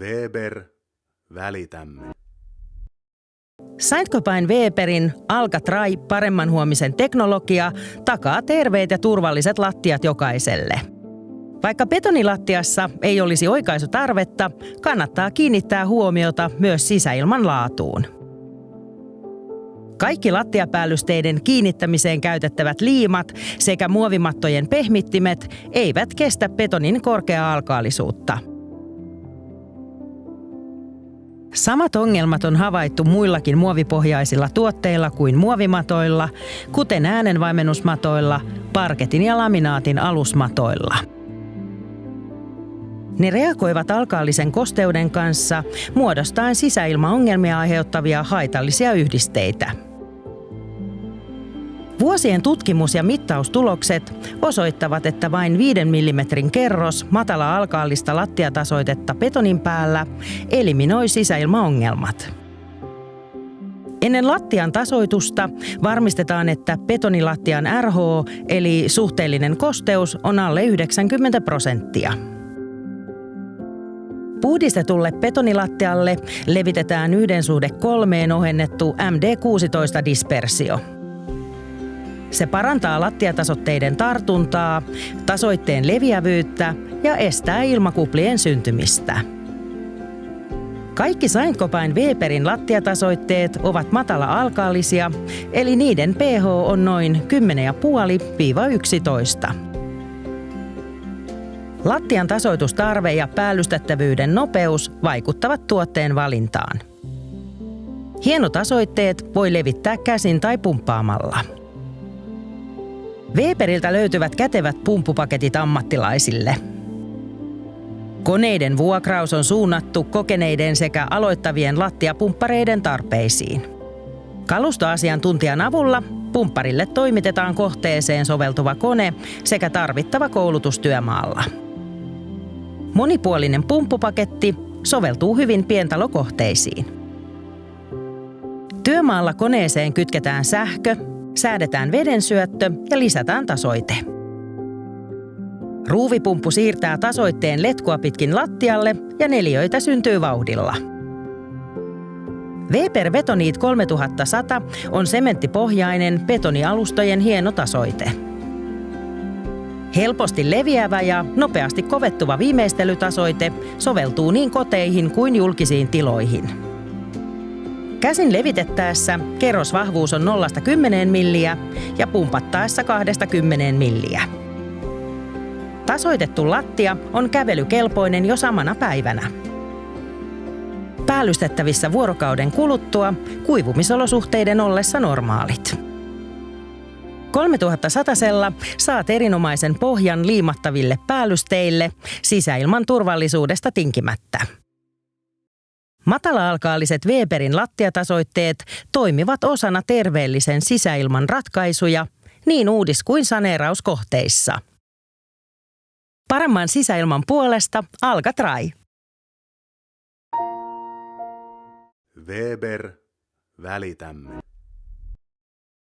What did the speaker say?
Weber, välitämme. Saint-Gobain Weberin Alcatraz paremman huomisen teknologia takaa terveet ja turvalliset lattiat jokaiselle. Vaikka betonilattiassa ei olisi oikaisutarvetta, kannattaa kiinnittää huomiota myös sisäilman laatuun. Kaikki lattiapäällysteiden kiinnittämiseen käytettävät liimat sekä muovimattojen pehmittimet eivät kestä betonin korkeaa alkaalisuutta. Samat ongelmat on havaittu muillakin muovipohjaisilla tuotteilla kuin muovimatoilla, kuten äänenvaimennusmatoilla, parketin ja laminaatin alusmatoilla. Ne reagoivat alkaalisen kosteuden kanssa muodostaen sisäilmaongelmia aiheuttavia haitallisia yhdisteitä. Vuosien tutkimus- ja mittaustulokset osoittavat, että vain 5 mm kerros matala-alkaalista lattiatasoitetta betonin päällä eliminoi sisäilmaongelmat. Ennen lattian tasoitusta varmistetaan, että betonilattian RH eli suhteellinen kosteus on alle 90%. Puhdistetulle betonilattialle levitetään 1:3 ohennettu MD16-dispersio. Se parantaa lattiatasoitteiden tartuntaa, tasoitteen leviävyyttä ja estää ilmakuplien syntymistä. Kaikki Saint-Gobain Weberin lattiatasoitteet ovat matala-alkaalisia, eli niiden pH on noin 10,5–11. Lattian tasoitustarve ja päällystettävyyden nopeus vaikuttavat tuotteen valintaan. Hienotasoitteet voi levittää käsin tai pumppaamalla. Weberiltä löytyvät kätevät pumppupaketit ammattilaisille. Koneiden vuokraus on suunnattu kokeneiden sekä aloittavien lattiapumppareiden tarpeisiin. Kalustoasiantuntijan avulla pumpparille toimitetaan kohteeseen soveltuva kone sekä tarvittava koulutus työmaalla. Monipuolinen pumppupaketti soveltuu hyvin pientalokohteisiin. Työmaalla koneeseen kytketään sähkö, säädetään vedensyöttö ja lisätään tasoite. Ruuvipumppu siirtää tasoitteen letkua pitkin lattialle ja neliöitä syntyy vauhdilla. Weber Betonit 3100 on sementtipohjainen betonialustojen hieno tasoite. Helposti leviävä ja nopeasti kovettuva viimeistelytasoite soveltuu niin koteihin kuin julkisiin tiloihin. Käsin levitettäessä kerrosvahvuus on 0–10 milliä ja pumpattaessa 2–10 milliä. Tasoitettu lattia on kävelykelpoinen jo samana päivänä. Päällystettävissä vuorokauden kuluttua kuivumisolosuhteiden ollessa normaalit. 3100-sella saat erinomaisen pohjan liimattaville päällysteille sisäilman turvallisuudesta tinkimättä. Matala-alkaaliset Weberin lattiatasoitteet toimivat osana terveellisen sisäilman ratkaisuja niin uudis- kuin saneerauskohteissa. Paremman sisäilman puolesta Alcatraz. Weber, välitämme.